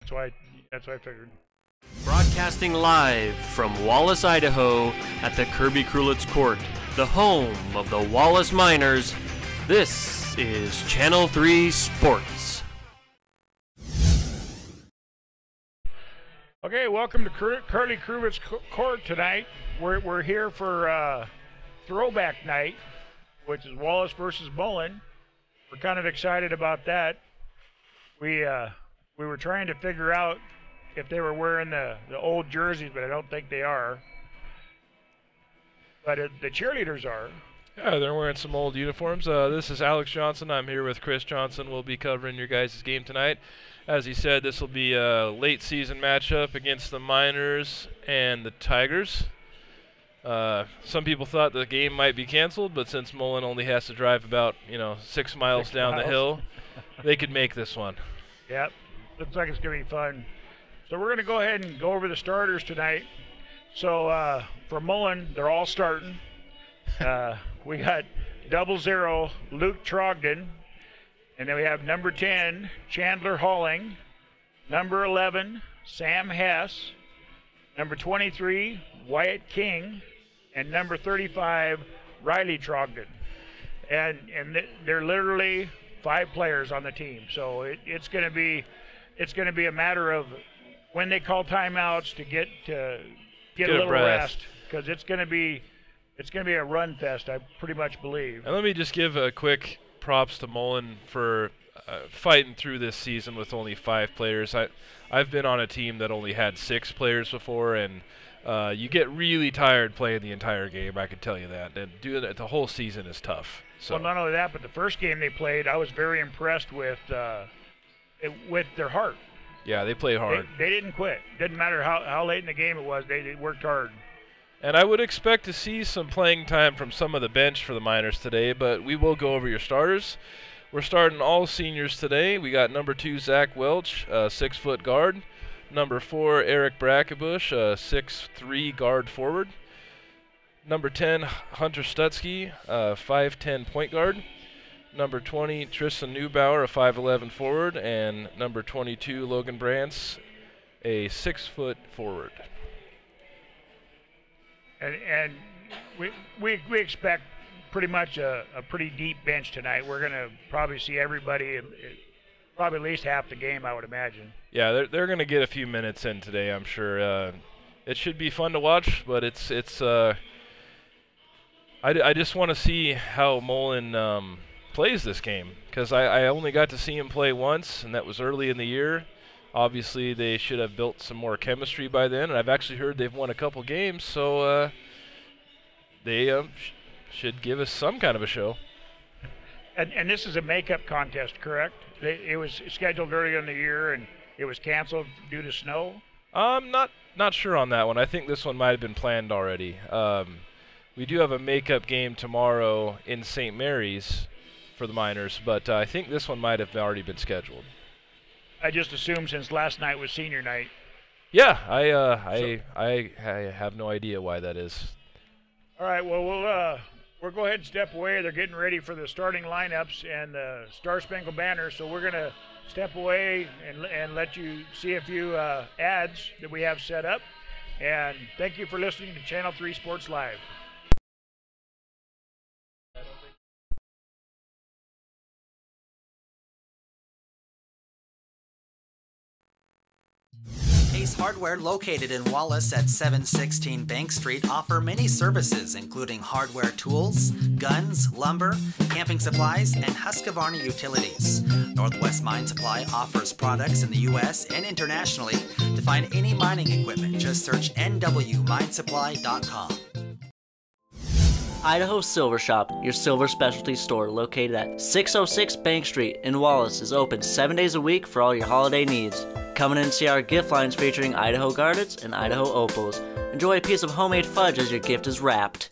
That's why I figured. Broadcasting live from Wallace, Idaho at the Kirby Krulitz Court, the home of the Wallace Miners, this is Channel 3 Sports. Okay, welcome to Kirby Krulitz Court tonight. We're here for Throwback Night, which is Wallace versus Mullan. We're kind of excited about that. We were trying to figure out if they were wearing the old jerseys, but I don't think they are. But the cheerleaders are. Yeah, they're wearing some old uniforms. This is Alex Johnson. I'm here with Chris Johnson. We'll be covering your guys' game tonight. As he said, this will be a late season matchup against the Miners and the Tigers. Some people thought the game might be canceled, but since Mullan only has to drive about 6 miles down the hill, they could make this one. Yep, looks like it's going to be fun. So we're going to go ahead and go over the starters tonight. So for Mullan, they're all starting. We got 00 Luke Trogdon, and then we have number 10 Chandler Halling, number 11 Sam Hess, number 23 Wyatt King, and number 35 Riley Trogdon. And they're literally 5 players on the team. So it's going to be a matter of when they call timeouts to get a little rest, because it's going to be a run fest, I pretty much believe. And let me just give a quick props to Mullan for fighting through this season with only 5 players. I've been on a team that only had 6 players before, and you get really tired playing the entire game. I can tell you that. And doing that the whole season is tough. So. Well, not only that, but the first game they played, I was very impressed with their heart. Yeah, they played hard. They didn't quit. Didn't matter how late in the game it was. They worked hard. And I would expect to see some playing time from some of the bench for the Miners today, but we will go over your starters. We're starting all seniors today. We got number 2, Zach Welch, 6-foot guard. Number 4, Eric Brackebush, 6'3" guard forward. Number 10, Hunter Stutzky, 5'10" point guard. Number 20, Tristan Neubauer, a 5'11" forward. And number 22, Logan Brantz, a 6-foot forward. And we expect pretty much a pretty deep bench tonight. We're going to probably see everybody, probably at least half the game, I would imagine. Yeah, they're going to get a few minutes in today, I'm sure. It should be fun to watch, but it's I just want to see how Mullan plays this game, because I only got to see him play once, and that was early in the year. Obviously, they should have built some more chemistry by then, and I've actually heard they've won a couple games, so they should give us some kind of a show. And this is a makeup contest, correct? It was scheduled earlier in the year, and it was canceled due to snow? I'm not sure on that one. I think this one might have been planned already. We do have a makeup game tomorrow in St. Mary's for the Miners, but I think this one might have already been scheduled. I just assumed since last night was senior night. Yeah, I have no idea why that is. All right, well we'll go ahead and step away. They're getting ready for the starting lineups and the Star Spangled Banner, so we're going to step away and let you see a few ads that we have set up. And thank you for listening to Channel 3 Sports Live. Ace Hardware, located in Wallace at 716 Bank Street, offer many services including hardware tools, guns, lumber, camping supplies, and Husqvarna utilities. Northwest Mine Supply offers products in the U.S. and internationally. To find any mining equipment, just search nwminesupply.com. Idaho Silver Shop, your silver specialty store located at 606 Bank Street in Wallace, is open 7 days a week for all your holiday needs. Come in and see our gift lines featuring Idaho Gardens and Idaho Opals. Enjoy a piece of homemade fudge as your gift is wrapped.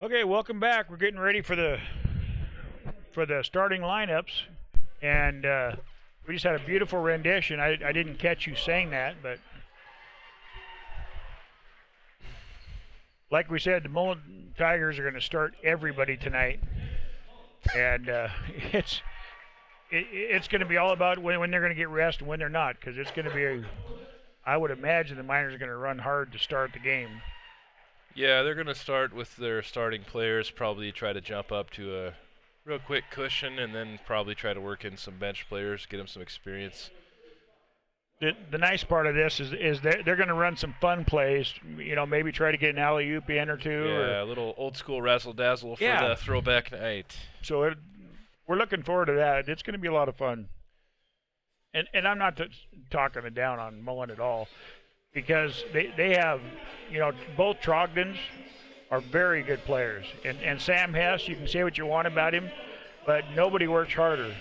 Okay, welcome back. We're getting ready for the starting lineups, and we just had a beautiful rendition. I didn't catch you saying that, but like we said, the Mullan Tigers are going to start everybody tonight, and it's going to be all about when they're going to get rest and when they're not, because it's going to be. I would imagine the Miners are going to run hard to start the game. Yeah, they're going to start with their starting players, probably try to jump up to a real quick cushion, and then probably try to work in some bench players, get them some experience. The nice part of this is they're going to run some fun plays. Maybe try to get an alley-oop in or two. Yeah, a little old-school razzle-dazzle for the throwback night. So we're looking forward to that. It's going to be a lot of fun. And I'm not talking it down on Mullan at all, because they have, both Trogdons are very good players. And Sam Hess, you can say what you want about him, but nobody works harder.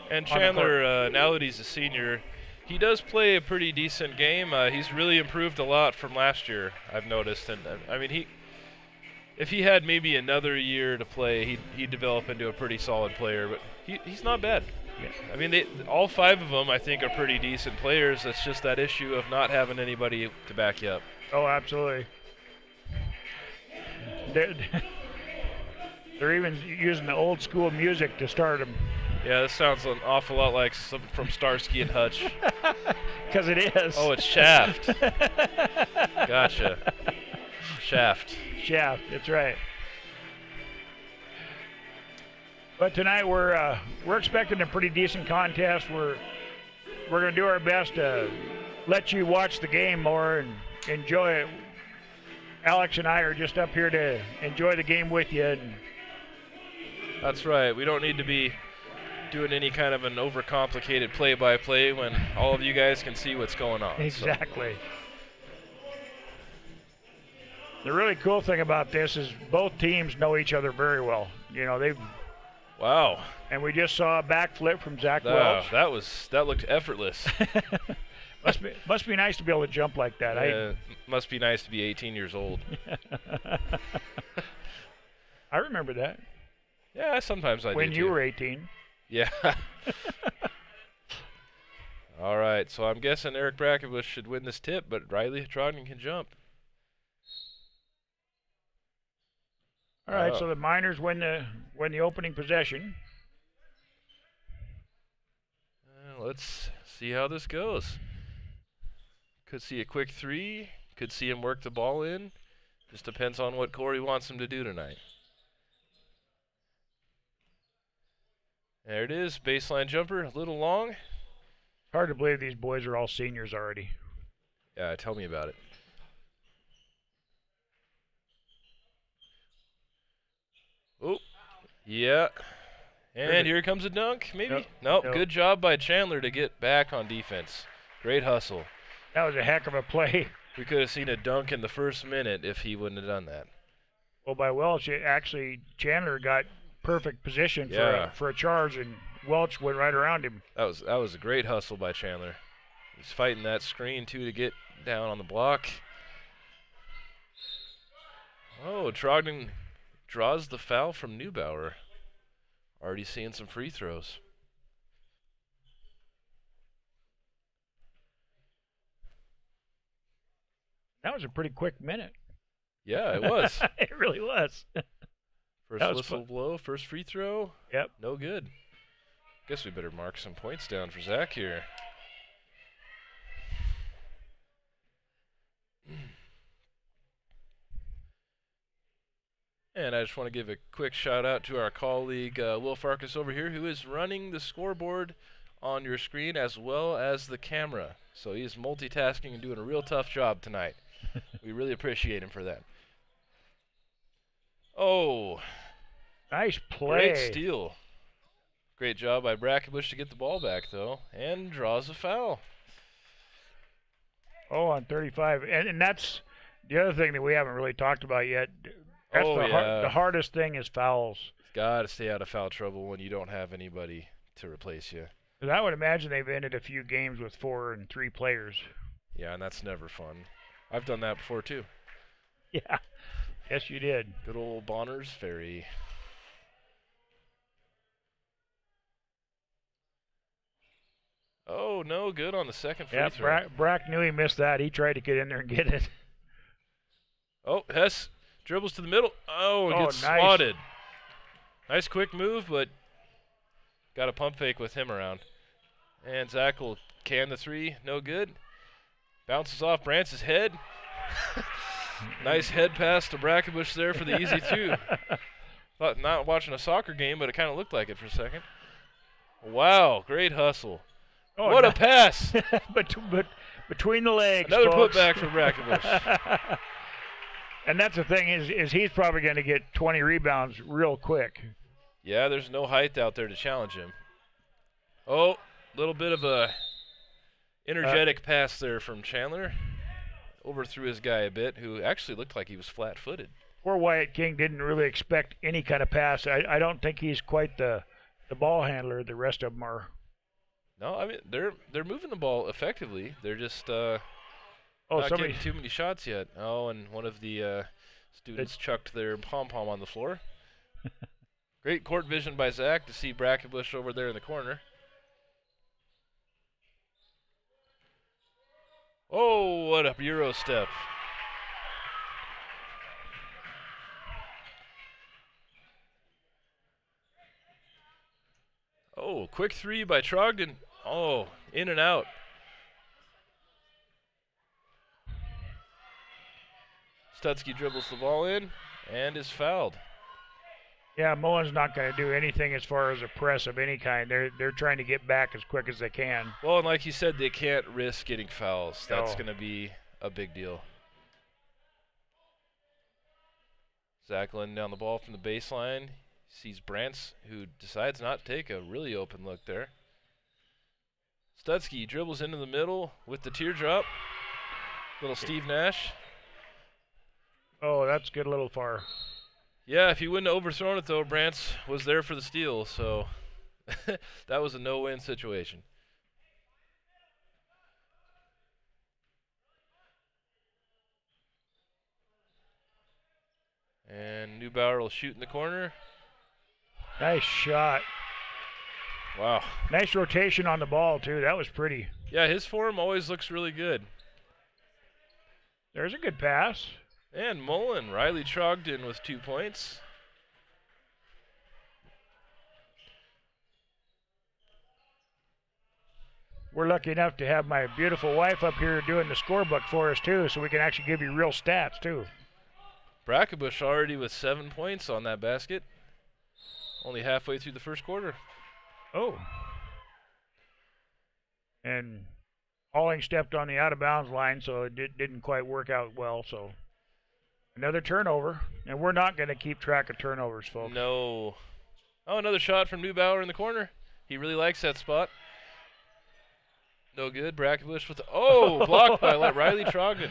And Chandler, now that he's a senior, he does play a pretty decent game. He's really improved a lot from last year, I've noticed. And I mean, if he had maybe another year to play, he'd develop into a pretty solid player. But he's not bad. Yeah. I mean, all five of them, I think, are pretty decent players. It's just that issue of not having anybody to back you up. Oh, absolutely. They're even using the old school music to start them. Yeah, this sounds an awful lot like something from Starsky and Hutch. Because it is. Oh, it's Shaft. Gotcha. Shaft. Shaft, that's right. But tonight we're expecting a pretty decent contest. We're going to do our best to let you watch the game more and enjoy it. Alex and I are just up here to enjoy the game with you. That's right. We don't need to be doing any kind of an overcomplicated play-by-play when all of you guys can see what's going on. Exactly. The really cool thing about this is both teams know each other very well. They've. Wow. And we just saw a backflip from Zach Welch. That looked effortless. must be nice to be able to jump like that. Must be nice to be 18 years old. I remember that. Yeah, sometimes I do. When you were 18. Yeah. All right, so I'm guessing Eric Brackenbush should win this tip, but Riley Trogdon can jump. All right, so the Miners win the opening possession. Let's see how this goes. Could see a quick three. Could see him work the ball in. Just depends on what Corey wants him to do tonight. There it is, baseline jumper, a little long. Hard to believe these boys are all seniors already. Yeah, tell me about it. Oh, yeah. And here comes a dunk, maybe? Nope. Good job by Chandler to get back on defense. Great hustle. That was a heck of a play. We could have seen a dunk in the first minute if he wouldn't have done that. Well, by Welch, actually, Chandler got perfect position for a charge, and Welch went right around him. That was a great hustle by Chandler. He's fighting that screen, too, to get down on the block. Oh, Trogdon draws the foul from Neubauer. Already seeing some free throws. That was a pretty quick minute. Yeah, it was. It really was. First whistle blow, first free throw. Yep. No good. Guess we better mark some points down for Zach here. And I just want to give a quick shout out to our colleague Will Farkas over here, who is running the scoreboard on your screen as well as the camera. So he's multitasking and doing a real tough job tonight. We really appreciate him for that. Oh, nice play. Great steal. Great job by Brackenbush to get the ball back, though, and draws a foul. Oh, on 35. And that's the other thing that we haven't really talked about yet. That's the hardest thing is fouls. Got to stay out of foul trouble when you don't have anybody to replace you. Because I would imagine they've ended a few games with 4 and 3 players. Yeah, and that's never fun. I've done that before, too. Yeah. Yes, you did. Good old Bonner's Ferry. Oh, no good on the second free throw. Brack knew he missed that. He tried to get in there and get it. Oh, Hess dribbles to the middle. Oh, gets nice. swatted. Nice quick move, but got a pump fake with him around. And Zach will can the three. No good. Bounces off Brance's head. Nice head pass to Brackenbush there for the easy two. Thought not watching a soccer game, but it kind of looked like it for a second. Wow, great hustle. Oh, what a pass. but between the legs, Another folks. putback for Brackenbush. And that's the thing is he's probably going to get 20 rebounds real quick. Yeah, there's no height out there to challenge him. Oh, a little bit of a energetic pass there from Chandler. Overthrew his guy a bit, who actually looked like he was flat-footed. Poor Wyatt King didn't really expect any kind of pass. I don't think he's quite the ball handler the rest of them are. No, I mean they're moving the ball effectively. They're just not getting too many shots yet. Oh, and one of the students chucked their pom-pom on the floor. Great court vision by Zach to see Brackenbush over there in the corner. Oh, what a Euro step. Oh, quick three by Trogdon. Oh, in and out. Stutzky dribbles the ball in and is fouled. Yeah, Mullan's not going to do anything as far as a press of any kind. They're trying to get back as quick as they can. Well, and like you said, they can't risk getting fouls. That's No. going to be a big deal. Zach laying down the ball from the baseline. Sees Brantz, who decides not to take a really open look there. Stutzky dribbles into the middle with the teardrop. Little Steve Nash. Oh, that's good a little far. Yeah, if he wouldn't have overthrown it, though, Brantz was there for the steal, so that was a no-win situation. And Neubauer will shoot in the corner. Nice shot. Wow. Nice rotation on the ball, too. That was pretty. Yeah, his form always looks really good. There's a good pass. And Mullan, Riley Trogdon with 2 points. We're lucky enough to have my beautiful wife up here doing the scorebook for us, too, so we can actually give you real stats, too. Brackenbush already with 7 points on that basket. Only halfway through the first quarter. Oh. And Alling stepped on the out-of-bounds line, so it didn't quite work out well, so another turnover. And we're not going to keep track of turnovers, folks. No. Oh, another shot from Neubauer in the corner. He really likes that spot. No good. Brackenbush with the blocked by Riley Trogdon.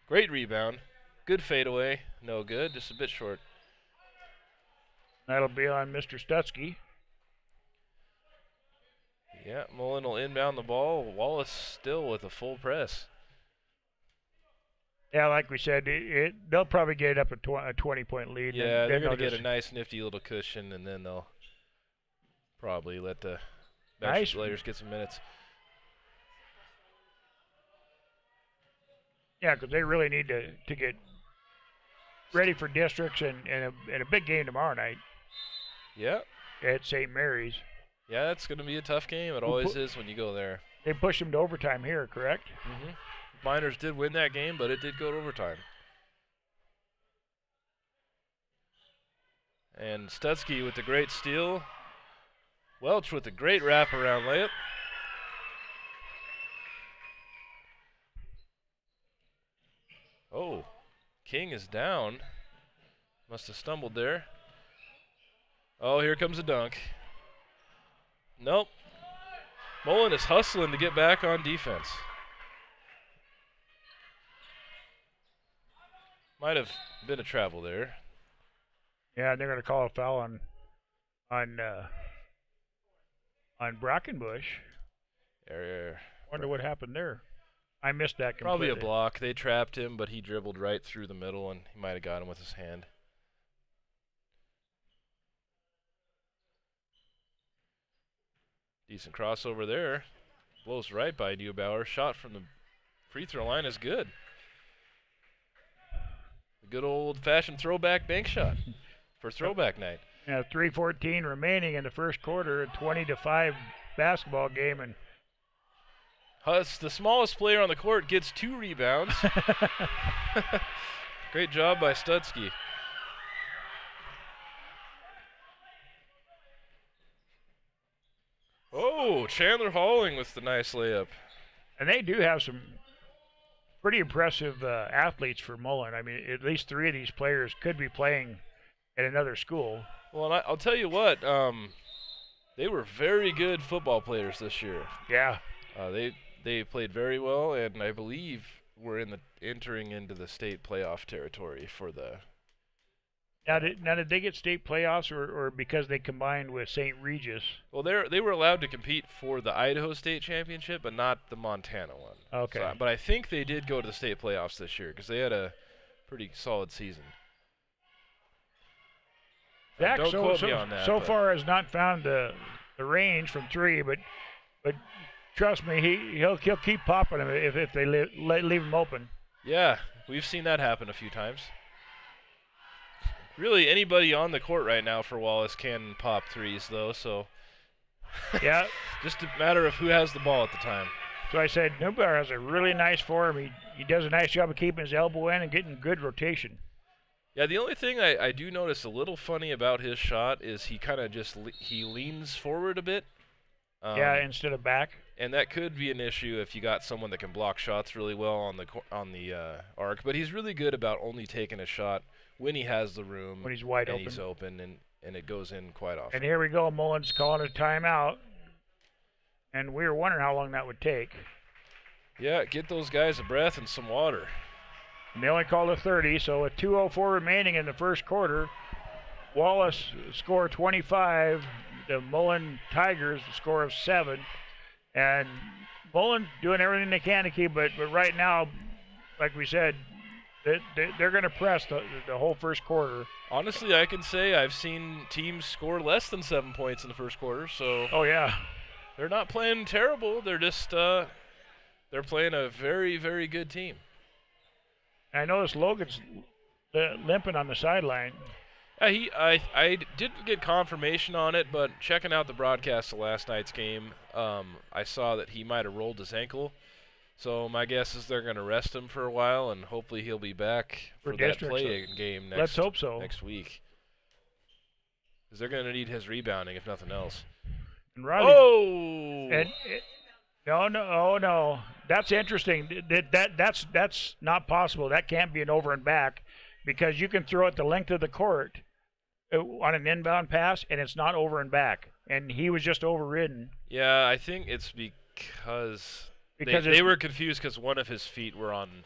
Great rebound. Good fadeaway. No good. Just a bit short. That'll be on Mr. Stutzky. Yeah, Mullan will inbound the ball. Wallace still with a full press. Yeah, like we said, they'll probably get up a 20-point lead. Yeah, they're going to get a nice, nifty little cushion, and then they'll probably let the bench players get some minutes. Yeah, because they really need to get ready for districts and a big game tomorrow night. Yeah. At St. Mary's. Yeah, it's going to be a tough game. It always is when you go there. They pushed them to overtime here, correct? Mm-hmm. Miners did win that game, but it did go to overtime. And Stutzky with the great steal. Welch with a great wraparound layup. Oh, King is down. Must have stumbled there. Oh, here comes a dunk. Nope. Mullan is hustling to get back on defense. Might have been a travel there. Yeah, they're going to call a foul on Brackenbush. Error. Wonder what happened there. I missed that Probably completely. a block. They trapped him, but he dribbled right through the middle, and he might have got him with his hand. Decent crossover there. Blows right by Neubauer. Shot from the free throw line is good. A good old-fashioned throwback bank shot for throwback night. 3:14 remaining in the first quarter, a 20-5 basketball game, and Huss, the smallest player on the court, gets 2 rebounds. Great job by Stutzky. Oh, Chandler Halling with the nice layup. and they do have some pretty impressive athletes for Mullan. I mean, at least 3 of these players could be playing at another school. Well, and I'll tell you what, they were very good football players this year. Yeah. They played very well, and I believe we're entering into the state playoff territory for the. Now, did they get state playoffs, or because they combined with St. Regis? Well, they were allowed to compete for the Idaho State Championship, but not the Montana one. Okay. So, but I think they did go to the state playoffs this year because they had a pretty solid season. Zach, Don't quote me on that. so but far has not found the range from 3, but trust me, he'll keep popping them if they leave him open. yeah, we've seen that happen a few times. Really, anybody on the court right now for Wallace can pop threes, though. So Yeah. just a matter of who has the ball at the time. So I said Neubauer has a really nice form. He does a nice job of keeping his elbow in and getting good rotation. Yeah, the only thing I do notice a little funny about his shot is he kind of just he leans forward a bit. Yeah, instead of back. And that could be an issue if you got someone that can block shots really well on the arc. But he's really good about only taking a shot when he has the room, When he's wide and open. he's open, and it goes in quite often. And here we go. Mullen's calling a timeout. And we were wondering how long that would take. Yeah, get those guys a breath and some water. And they only called a 30, so with 2:04 remaining in the first quarter, Wallace scored 25. The Mullan Tigers score of 7. And Mullen's doing everything they can to keep, but right now, like we said, they're going to press the whole first quarter. Honestly, I can say I've seen teams score less than 7 points in the first quarter, so Oh, yeah. they're not playing terrible. They're just they're playing a very, very good team. I noticed Logan's limping on the sideline. I didn't get confirmation on it, but checking out the broadcast of last night's game, I saw that he might have rolled his ankle. So my guess is they're going to rest him for a while, and hopefully he'll be back for that district, play-in game next. Let's hope so. Next week, because they're going to need his rebounding if nothing else. And Riley. Oh! No. That's interesting. That's not possible. That can't be an over and back, because you can throw it the length of the court on an inbound pass, and it's not over and back. And he was just overridden. Yeah, I think it's because Because they were confused because one of his feet were on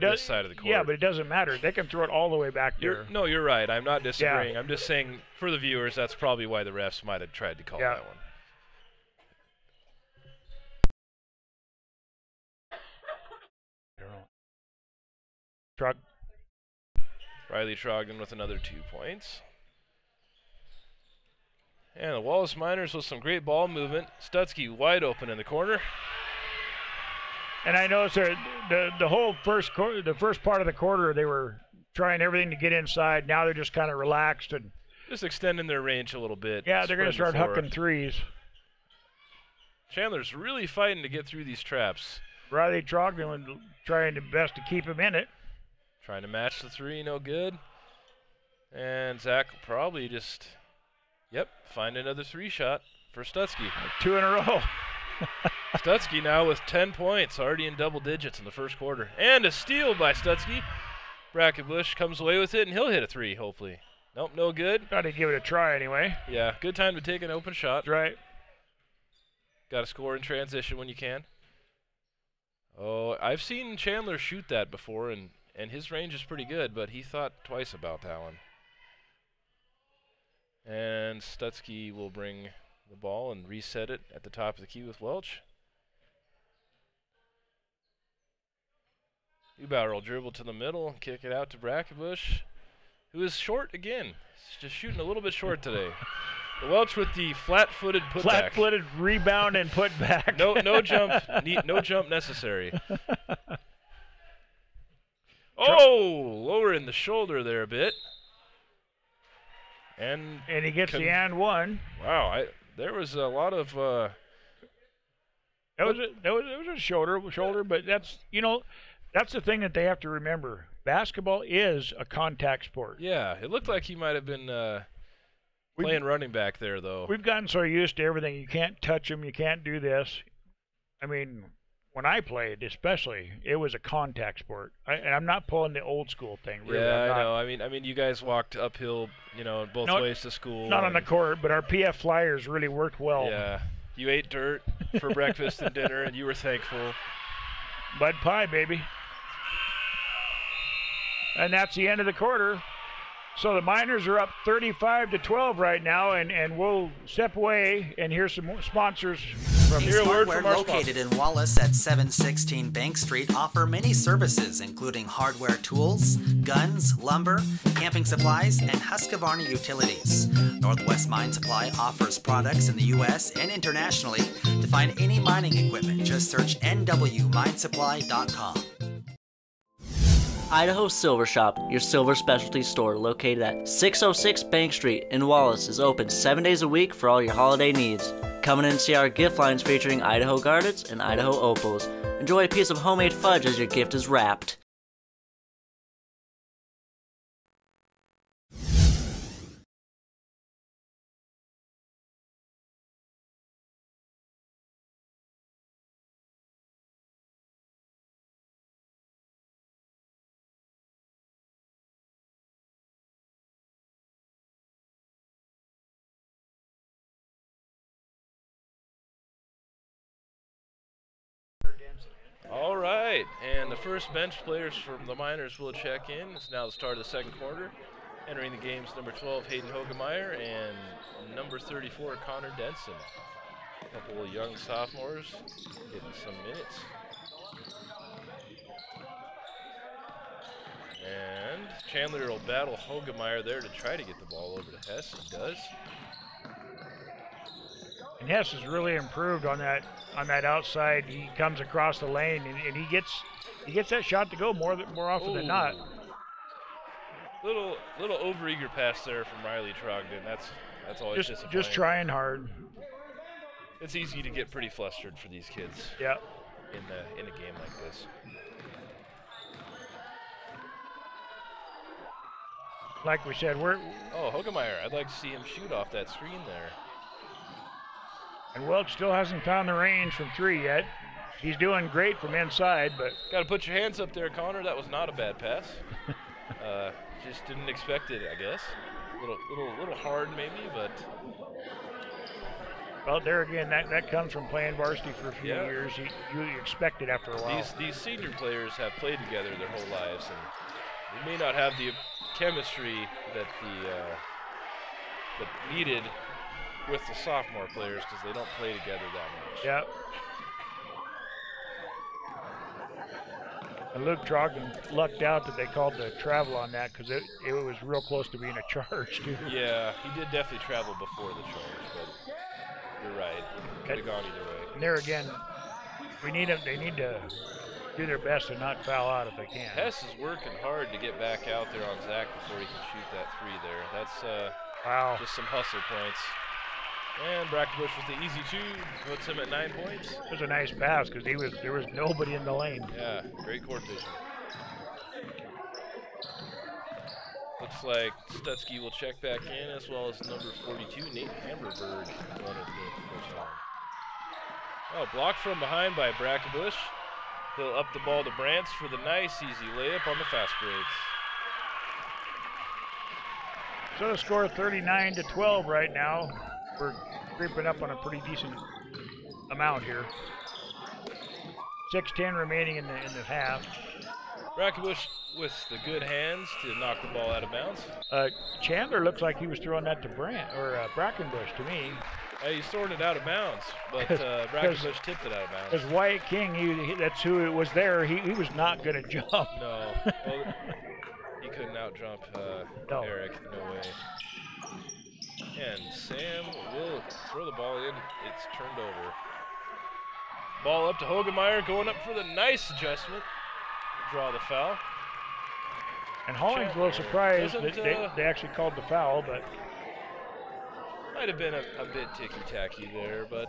this side of the court. Yeah, but it doesn't matter. They can throw it all the way back there. You're right. I'm not disagreeing. I'm just saying for the viewers, that's probably why the refs might have tried to call that one. Riley Trogdon with another 2 points. And the Wallace Miners with some great ball movement. Stutzky wide open in the corner. And I noticed the whole first part of the quarter, they were trying everything to get inside. Now they're just kind of relaxed and just extending their range a little bit. Yeah, they're going to start hucking threes. Chandler's really fighting to get through these traps. Riley Trogdon trying the best to keep him in it. Trying to match the three, no good. And Zach will probably just, find another 3 shot for Stutzky. 2 in a row. Stutzky now with 10 points, already in double digits in the first quarter. And a steal by Stutzky. Brackenbush comes away with it, and he'll hit a 3, hopefully. Nope, no good. Got to give it a try anyway. Yeah, good time to take an open shot. That's right. Got to score in transition when you can. Oh, I've seen Chandler shoot that before, and his range is pretty good, but he thought twice about that one. And Stutzky will bring the ball and reset it at the top of the key with Welch. Neubauer will dribble to the middle and kick it out to Brackenbush, who is short again. He's just shooting a little bit short today. Welch with the flat-footed putback. Flat-footed rebound and put back. No jump. No jump necessary. Oh, lowering the shoulder there a bit. And he gets the and one. Wow, there was a lot of. That was a shoulder, but that's that's the thing that they have to remember. Basketball is a contact sport. Yeah, it looked like he might have been playing running back there, though. We've gotten so used to everything. You can't touch him. You can't do this. I mean, when I played, especially, it was a contact sport. And I'm not pulling the old school thing. Really. Yeah, I know. I mean, you guys walked uphill, both ways to school. Not on the court, but our PF Flyers really worked well. Yeah, you ate dirt for breakfast and dinner, and you were thankful. Bud pie, baby. And that's the end of the quarter. So the Miners are up 35-12 right now, and we'll step away and hear some more sponsors. Ace Hardware, located in Wallace at 716 Bank Street, offer many services, including hardware tools, guns, lumber, camping supplies, and Husqvarna utilities. Northwest Mine Supply offers products in the U.S. and internationally. To find any mining equipment, just search nwminesupply.com. Idaho Silver Shop, your silver specialty store located at 606 Bank Street in Wallace, is open 7 days a week for all your holiday needs. Come in and see our gift lines featuring Idaho Garnets and Idaho Opals. Enjoy a piece of homemade fudge as your gift is wrapped. All right, and the first bench players from the Miners will check in. It's now the start of the second quarter. Entering the games, number 12, Hayden Hogemeyer, and number 34, Connor Denson. A couple of young sophomores getting some minutes. And Chandler will battle Hogemeyer there to try to get the ball over to Hess. He does. And Hess has really improved on that outside. He comes across the lane and he gets that shot to go more often than not. Little overeager pass there from Riley Trogdon. That's always disappointing. Just trying hard. It's easy to get pretty flustered for these kids. Yeah. In a game like this. Like we said, Hogemeyer. I'd like to see him shoot off that screen there. And Welch still hasn't found the range from three yet. He's doing great from inside, but got to put your hands up there, Connor. That was not a bad pass. Just didn't expect it, I guess. Little hard maybe, but. Well, there again, that comes from playing varsity for a few years. You expect it after a while. These senior players have played together their whole lives, and they may not have the chemistry that needed with the sophomore players because they don't play together that much. Yeah. And Luke Trogdon lucked out that they called the travel on that because it was real close to being a charge, too. Yeah, he did definitely travel before the charge, but you're right. Could have gone either way. And there again, they need to do their best to not foul out if they can. Hess is working hard to get back out there on Zach before he can shoot that three there. That's just some hustle points. And Brackenbush with the easy two puts him at 9 points. It was a nice pass because there was nobody in the lane. Yeah, great court vision. Looks like Stutzky will check back in as well as number 42, Nate Hammerberg, going at the first time. Oh, blocked from behind by Brackenbush. He'll up the ball to Brantz for the nice easy layup on the fast break. So the score 39-12 right now. We're creeping up on a pretty decent amount here. 6:10 remaining in the half. Brackenbush with the good hands to knock the ball out of bounds. Chandler looks like he was throwing that to Brackenbush to me. He's throwing it out of bounds, but Brackenbush tipped it out of bounds. Because Wyatt King, that's who it was there. He was not going to jump. No. Well, he couldn't out-jump No. Eric. No way. And Sam will throw the ball in. It's turned over. Ball up to Hogemeyer, going up for the nice adjustment. Draw the foul. And Holling's a little surprised that they actually called the foul, but might have been a bit ticky-tacky there, but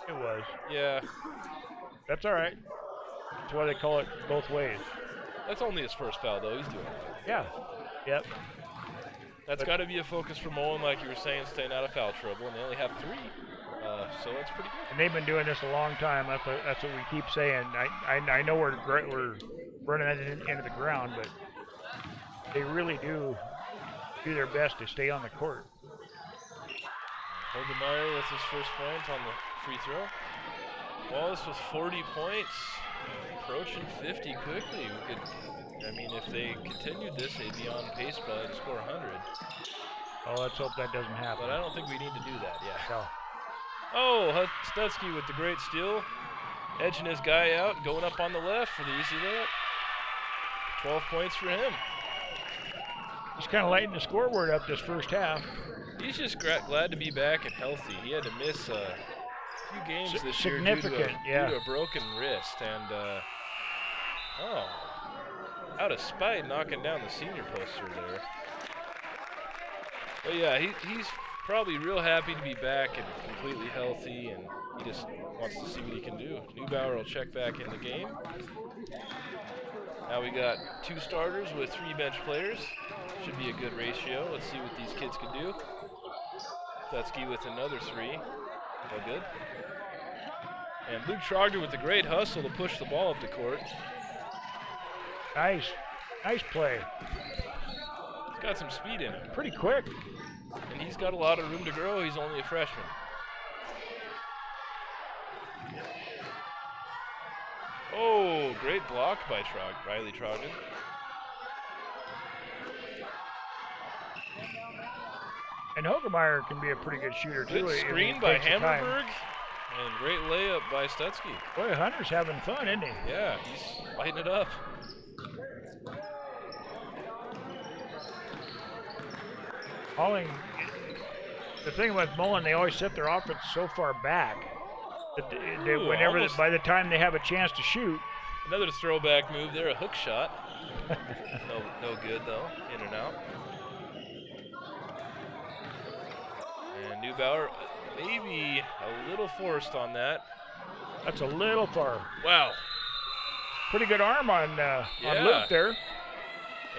it was. Yeah. That's all right. That's why they call it both ways. That's only his first foul, though. He's doing it. Yeah. Yep. That's got to be a focus for Mullan, like you were saying, staying out of foul trouble, and they only have 3. So that's pretty good. And they've been doing this a long time. That's what we keep saying. I know we're running that into the ground, but they really do their best to stay on the court. Hogemeyer with his first point on the free throw. Wallace with 40 points, approaching 50 quickly. I mean, if they continued this, they'd be on pace probably to score 100. Oh, let's hope that doesn't happen. But I don't think we need to do that, yeah. No. Oh, Stutzky with the great steal. Edging his guy out, going up on the left for the easy layup. 12 points for him. He's kind of lighting the scoreboard up this first half. He's just glad to be back and healthy. He had to miss a few games this year due to a broken wrist. And, out of spite, knocking down the senior poster there. But yeah, he's probably real happy to be back and completely healthy, and he just wants to see what he can do. Neubauer will check back in the game. Now we got 2 starters with 3 bench players. Should be a good ratio. Let's see what these kids can do. Stutzky with another 3. No good. And Luke Trogdon with the great hustle to push the ball up the court. Nice play. He's got some speed in him. Pretty quick. And he's got a lot of room to grow. He's only a freshman. Oh, great block by Riley Trogdon. And Hogemeyer can be a pretty good shooter, too. Good screen by Hammerberg. And great layup by Stutzky. Boy, Hunter's having fun, isn't he? Yeah, he's lighting it up. Holling, the thing with Mullan, they always set their offense so far back that by the time they have a chance to shoot. Another throwback move there, a hook shot. No good though, in and out. And Neubauer, maybe a little forced on that. That's a little far. Wow. Pretty good arm on Luke there.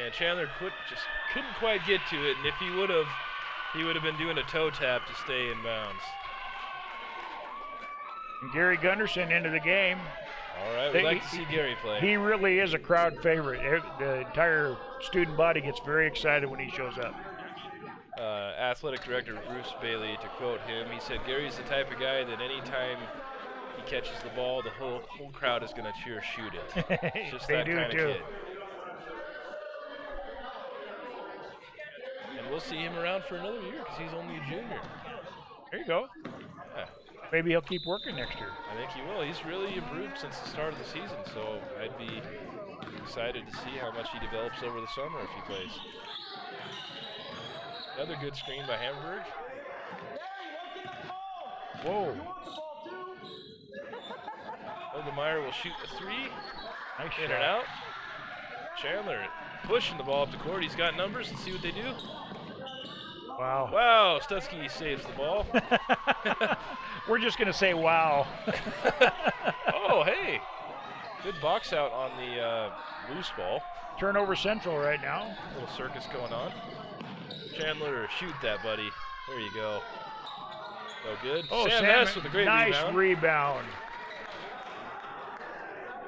And Chandler just couldn't quite get to it, and if he would have been doing a toe tap to stay in bounds. And Gary Gunderson into the game. All right, we'd like to see Gary play. He really is a crowd favorite. The entire student body gets very excited when he shows up. Athletic director Bruce Bailey, to quote him, he said, Gary's the type of guy that anytime he catches the ball, the whole crowd is going to cheer shoot it. It's just that kind of kid. And we'll see him around for another year because he's only a junior. There you go. Yeah. Maybe he'll keep working next year. I think he will. He's really improved since the start of the season, so I'd be excited to see how much he develops over the summer if he plays. Another good screen by Hamburg. Whoa. Hogemeyer will shoot the 3. Nice in shot. And out. Chandler pushing the ball up the court. He's got numbers. Let's see what they do. Wow. Wow, Stutzky saves the ball. We're just going to say wow. Oh, hey. Good box out on the loose ball. Turnover central right now. Little circus going on. Chandler, shoot that, buddy. There you go. No good. Oh, Sam Hess with a great nice rebound. rebound.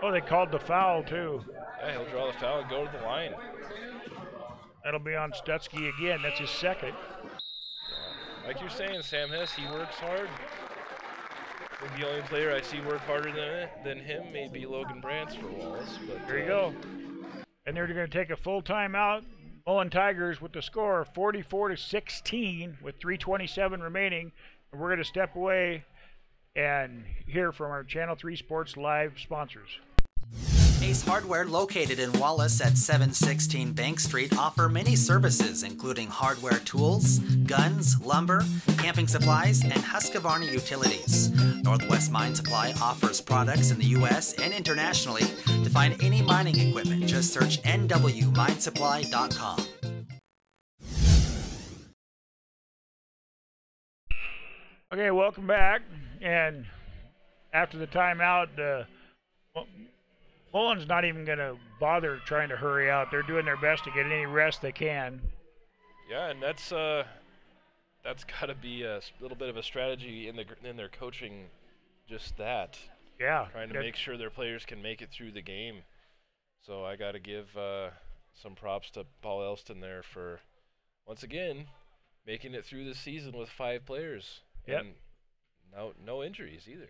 Oh, they called the foul, too. Yeah, he'll draw the foul and go to the line. That'll be on Stutzky again. That's his second. Yeah. Like you're saying, Sam Hess, he works hard. I think the only player I see work harder than him may be Logan Brantz for Wallace. But there you go. And they're going to take a full timeout. Mullan Tigers with the score 44-16 with 3:27 remaining. We're going to step away and hear from our Channel 3 Sports Live sponsors. Ace Hardware, located in Wallace at 716 Bank Street, offer many services including hardware tools, guns, lumber, camping supplies, and Husqvarna utilities. Northwest Mine Supply offers products in the U.S. and internationally. To find any mining equipment, just search nwminesupply.com. Okay, welcome back. And after the timeout, Mullan's not even going to bother trying to hurry out. They're doing their best to get any rest they can. Yeah, and that's got to be a little bit of a strategy in their coaching. Just that. Yeah. Trying to make sure their players can make it through the game. So I got to give some props to Paul Elston there for once again making it through the season with 5 players. Yep. And no injuries either.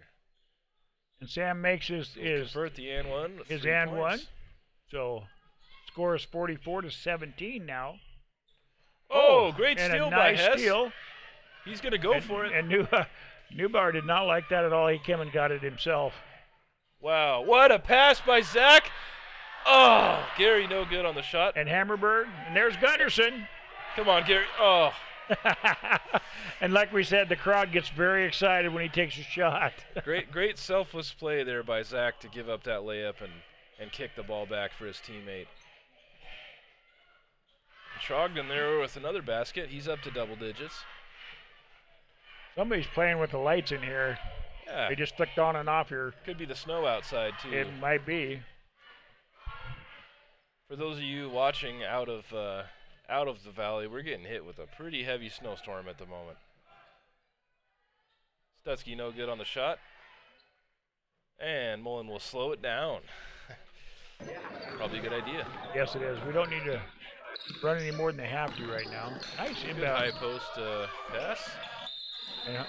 And Sam makes his convert the and one. His and one. So score is 44-17 now. Oh, great steal by Hess. Steal. He's going to go for it. And Newbar did not like that at all. He came and got it himself. Wow, what a pass by Zach. Oh, Gary no good on the shot. And Hammerberg. And there's Gunderson. Come on, Gary. Oh. And like we said, the crowd gets very excited when he takes a shot. Great selfless play there by Zach to give up that layup and kick the ball back for his teammate. Trogdon there with another basket. He's up to double digits. Somebody's playing with the lights in here. Yeah. They just flicked on and off here. Could be the snow outside, too. It might be. For those of you watching out of the valley, we're getting hit with a pretty heavy snowstorm at the moment. Stutsky no good on the shot. And Mullan will slow it down. Probably a good idea. Yes, it is. We don't need to run any more than they have to right now. Nice inbound. High post pass. Yeah.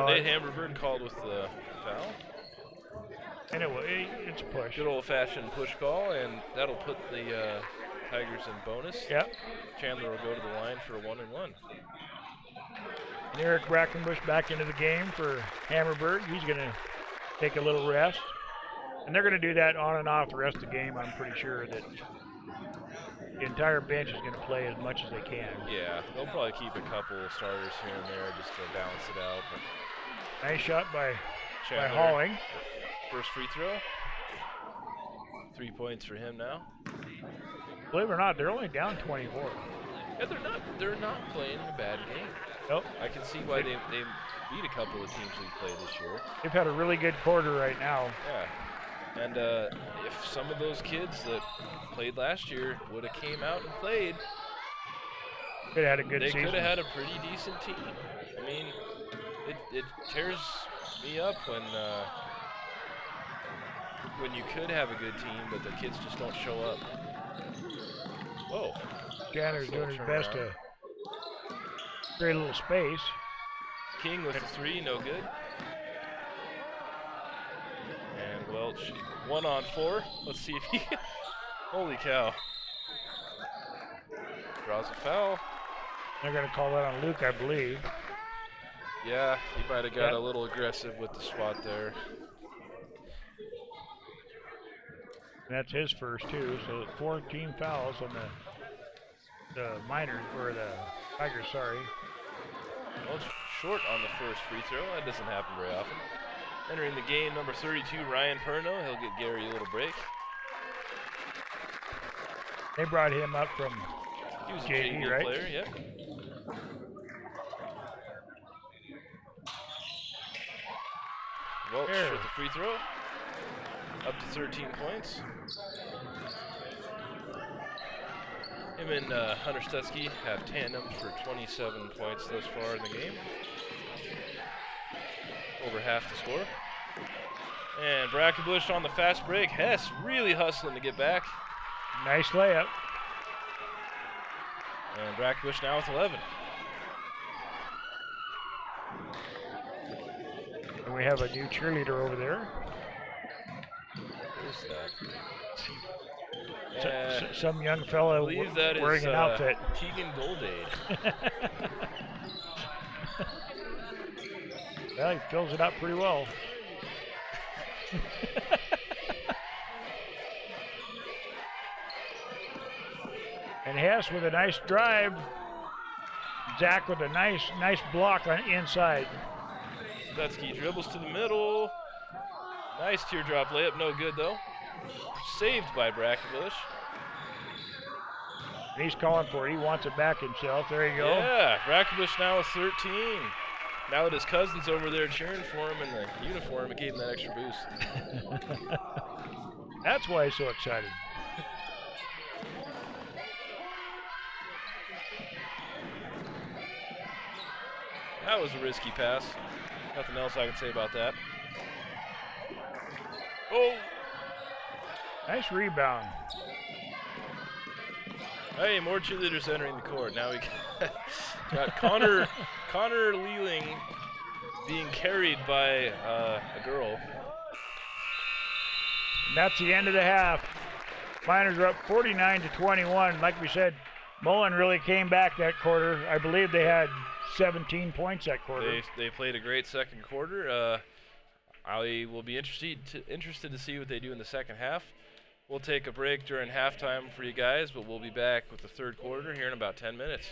Nate Hammerberg called with the foul. Anyway, it's a push. Good old-fashioned push call, and that'll put the Tigers in bonus. Yep. Chandler will go to the line for a 1-and-1. And Eric Brackenbush back into the game for Hammerberg. He's going to take a little rest. And they're going to do that on and off the rest of the game. I'm pretty sure that the entire bench is going to play as much as they can. Yeah, they'll probably keep a couple starters here and there just to balance it out. But nice shot by Chandler. Halling. First free throw. 3 points for him now. Believe it or not, they're only down 24. Yeah, they're not playing a bad game. Nope. I can see why they beat a couple of teams we've played this year. They've had a really good quarter right now. Yeah. And if some of those kids that played last year would have came out and played, could have had a good season. They could have had a pretty decent team. I mean, it tears me up when you could have a good team, but the kids just don't show up. Whoa. Janner's doing his best to create a little space. King with the 3, no good. And Welch, 1-on-4. Let's see if he holy cow. Draws a foul. They're going to call that on Luke, I believe. Yeah, he might have got a little aggressive with the spot there. And that's his first, too. So 14 fouls on the Miners, or the Tigers, sorry. Well, short on the first free throw. That doesn't happen very often. Entering the game, number 32, Ryan Perno. He'll get Gary a little break. They brought him up from he was JV, a JV right? player, yep. Welch with the free throw. Up to 13 points. Him and Hunter Stutsky have tandemed for 27 points thus far in the game. Over half the score. And Brackenbush on the fast break. Hess really hustling to get back. Nice layup. And Brackenbush now with 11. And we have a new cheerleader over there. Who's that? Some young fella wearing an outfit. Keegan Goldade. Well, he fills it up pretty well. And Hess with a nice drive. Zach with a nice block on inside. Stutsky dribbles to the middle. Nice teardrop layup, no good though. Saved by Brackovich. He's calling for it. He wants it back himself. There you go. Yeah, Brackovich now with 13. Now that his cousin's over there cheering for him in the uniform, it gave him that extra boost. That's why he's so excited. That was a risky pass. Nothing else I can say about that. Oh! Nice rebound. Hey, more cheerleaders entering the court. Now we got Connor Leeling being carried by a girl. And that's the end of the half. Miners are up 49-21. Like we said, Mullan really came back that quarter. I believe they had 17 points that quarter. They played a great second quarter. I will be interested to see what they do in the second half. We'll take a break during halftime for you guys, but we'll be back with the third quarter here in about 10 minutes.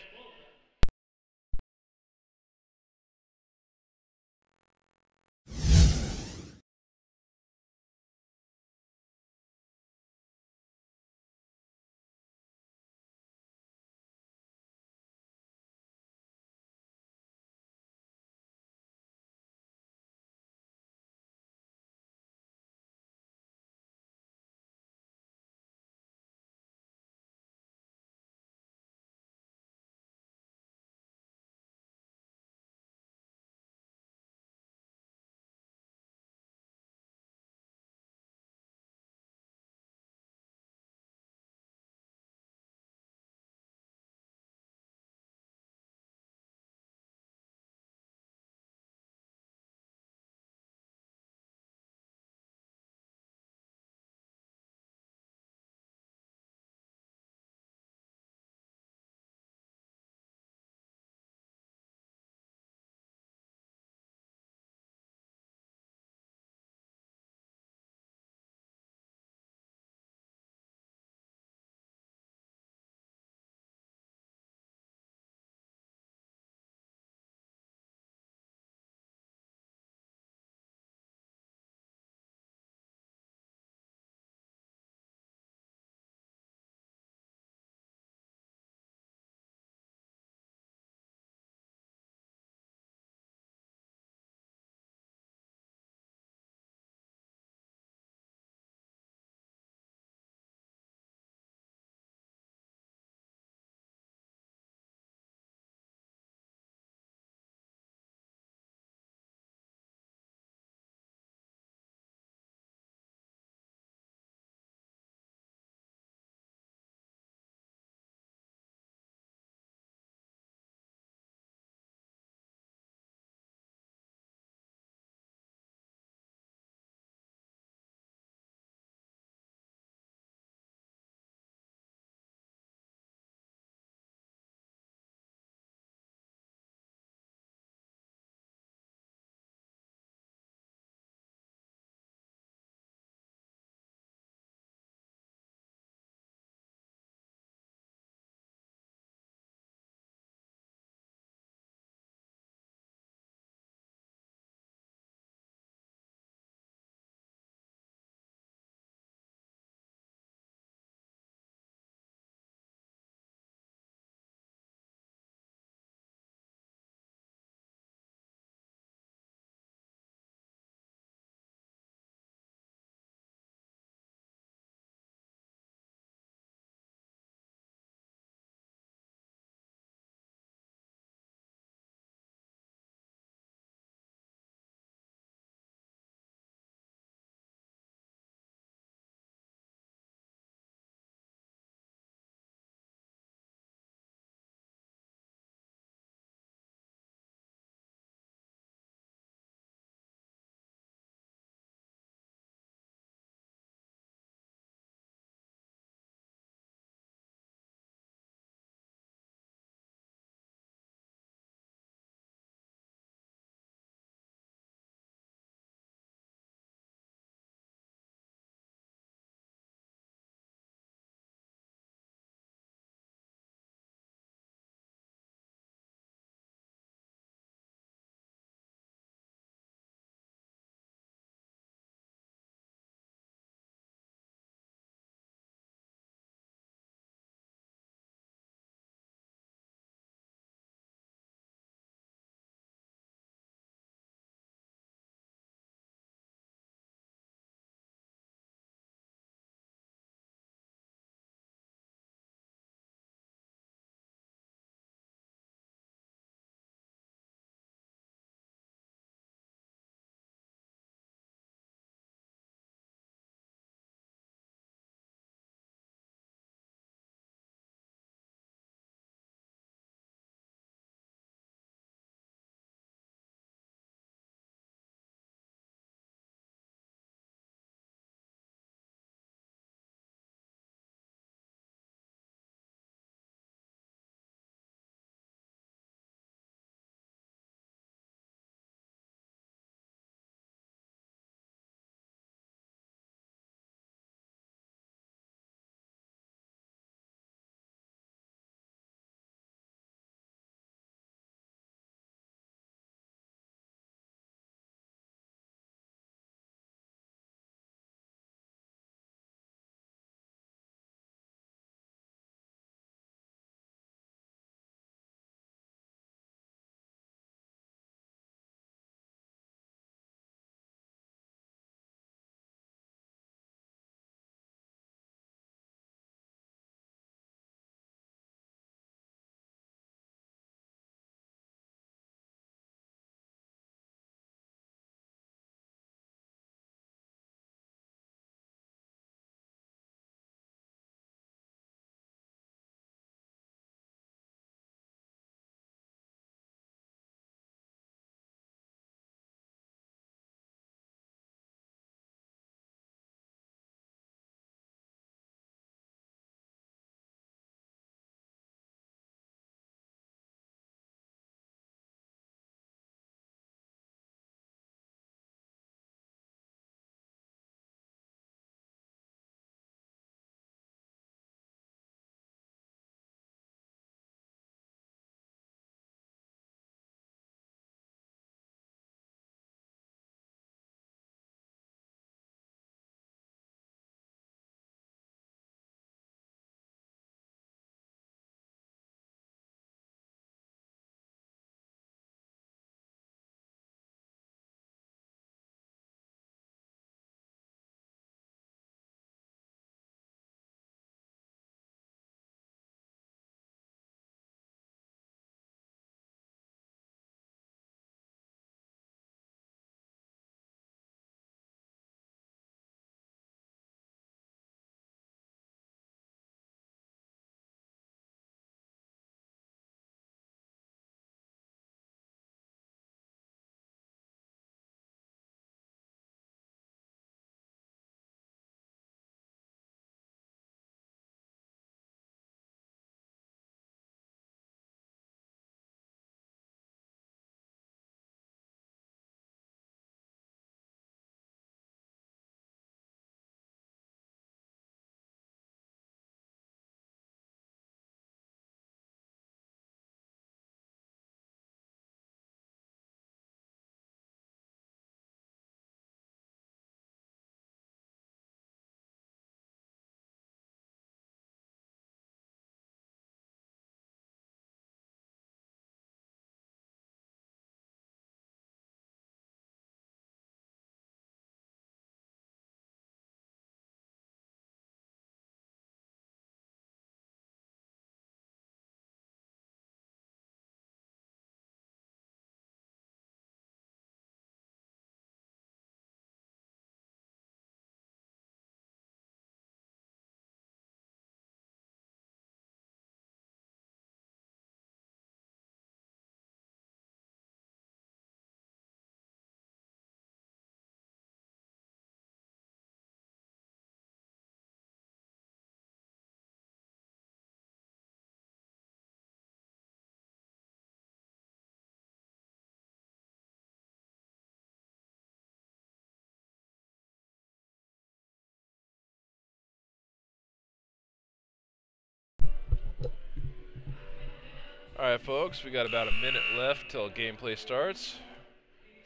All right, folks, we got about a minute left till gameplay starts.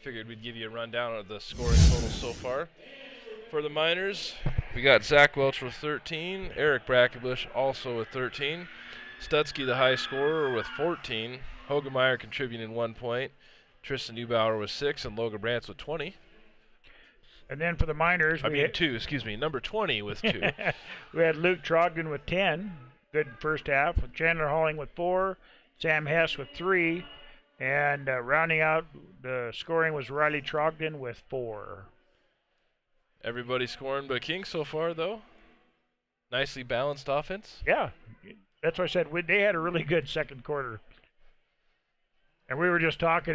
Figured we'd give you a rundown of the scoring total so far. For the Miners, we got Zach Welch with 13, Eric Brackenbush also with 13, Stutzky the high scorer with 14, Hogemeyer contributing 1 point, Tristan Neubauer with 6, and Logan Brantz with 20. And then for the Miners, number 20 with 2. we had Luke Trogdon with 10. Good first half. Chandler Halling with 4. Sam Hess with 3. And rounding out the scoring was Riley Trogdon with 4. Everybody scoring but King so far, though. Nicely balanced offense. Yeah, that's what I said. They had a really good second quarter. And we were just talking,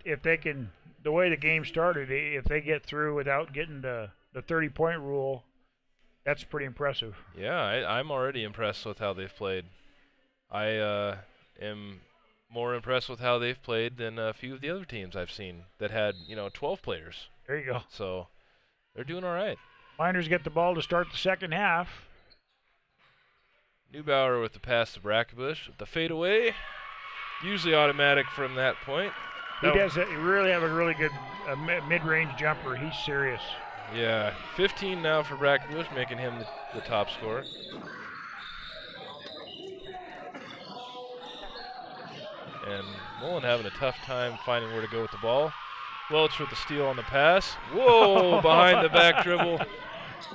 if they can, the way the game started, if they get through without getting the 30-point rule, that's pretty impressive. Yeah, I'm already impressed with how they've played. I am more impressed with how they've played than a few of the other teams I've seen that had, 12 players. There you go. So they're doing all right. Miners get the ball to start the second half. Neubauer with the pass to Brackenbush with the fadeaway. Usually automatic from that point. He really have a really good mid-range jumper. He's serious. Yeah, 15 now for Brackenbush, making him the top scorer. And Mullan having a tough time finding where to go with the ball. Welch with the steal on the pass. Whoa, behind the back dribble.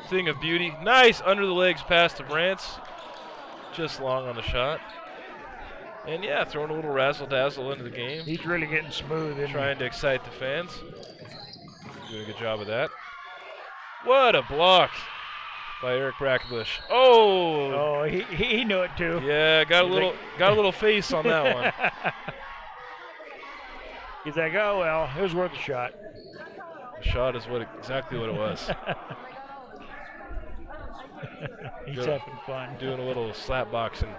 Thing of beauty. Nice under the legs pass to Brantz. Just long on the shot. And yeah, throwing a little razzle-dazzle into the game. He's really getting smooth. Trying to excite the fans. Doing a good job of that. What a block by Eric Brackenbush. Oh! He knew it too. Yeah, got a little face on that one. He's like, oh well, it was worth a shot. The shot is exactly what it was. He's having fun. Doing a little slap boxing.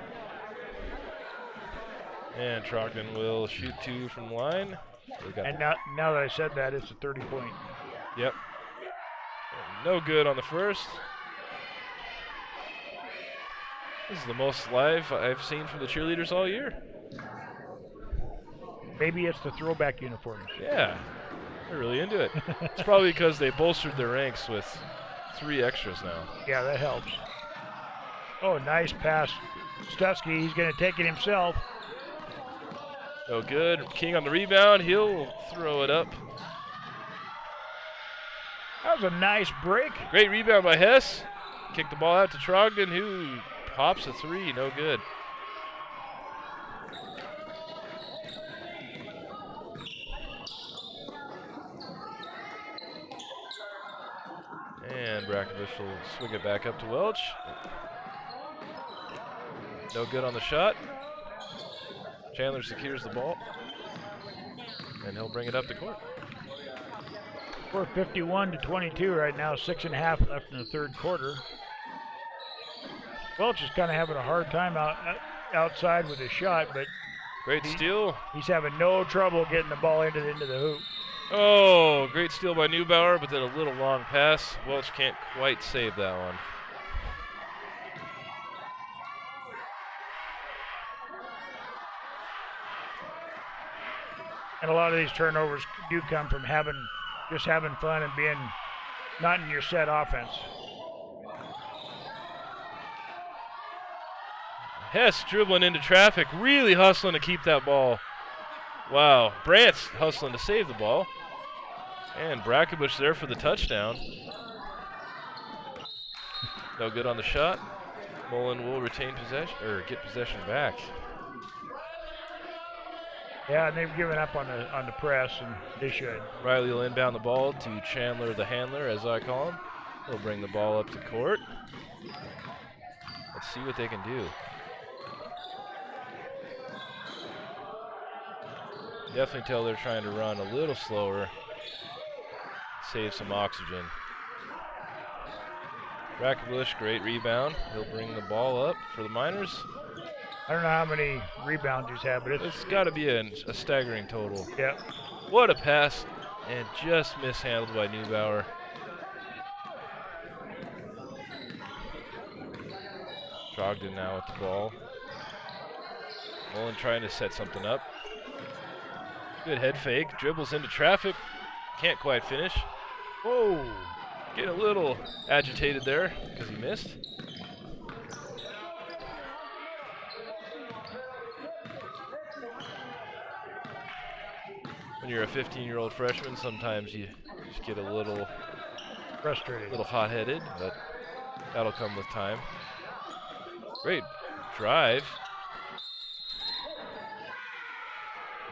And Trogdon will shoot 2 from the line. And now that I said that, it's a 30-point. Yep. No good on the first. This is the most live I've seen from the cheerleaders all year. Maybe it's the throwback uniforms. Yeah, they're really into it. It's probably because they bolstered their ranks with 3 extras now. Yeah, that helps. Oh, nice pass. Stutzky, he's going to take it himself. No good. King on the rebound. He'll throw it up. That was a nice break. Great rebound by Hess. Kicked the ball out to Trogdon, who pops a 3. No good. And Brackenbush will swing it back up to Welch. No good on the shot. Chandler secures the ball. And he'll bring it up the court. We're 51-22 right now, 6.5 left in the third quarter. Welch is kind of having a hard time outside with his shot, but great steal. He's having no trouble getting the ball into the hoop. Oh, great steal by Neubauer, but then a little long pass. Welch can't quite save that one. And a lot of these turnovers do come from just having fun and being not in your set offense. Hess dribbling into traffic, really hustling to keep that ball. Wow, Brantz hustling to save the ball. And Brackenbush there for the touchdown. No good on the shot. Mullan will retain possession, or get possession back. Yeah, and they've given up on the press, and they should. Riley will inbound the ball to Chandler, the handler, as I call him. He'll bring the ball up to court. Let's see what they can do. Definitely tell they're trying to run a little slower, save some oxygen. Brackenbush, great rebound. He'll bring the ball up for the Miners. I don't know how many rebounds he's had, but it's got to be a staggering total. Yeah. What a pass, and just mishandled by Neubauer. Trogdon now with the ball. Mullan trying to set something up. Good head fake. Dribbles into traffic. Can't quite finish. Whoa. Getting a little agitated there because he missed. When you're a 15-year-old freshman, sometimes you just get a little Frustrated. A little hot-headed, but that'll come with time. Great drive.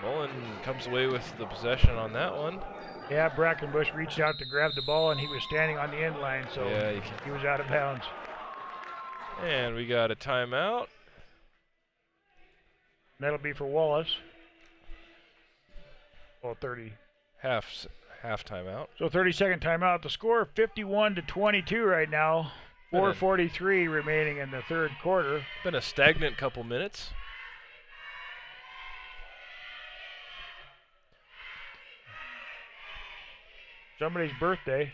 Mullan comes away with the possession on that one. Yeah, Brackenbush reached out to grab the ball, and he was standing on the end line, so yeah, he was out of bounds. And we got a timeout. That'll be for Wallace. Well, 30. Half timeout. So 30-second timeout. The score 51-22 right now. 4:43 remaining in the third quarter. Been a stagnant couple minutes. Somebody's birthday.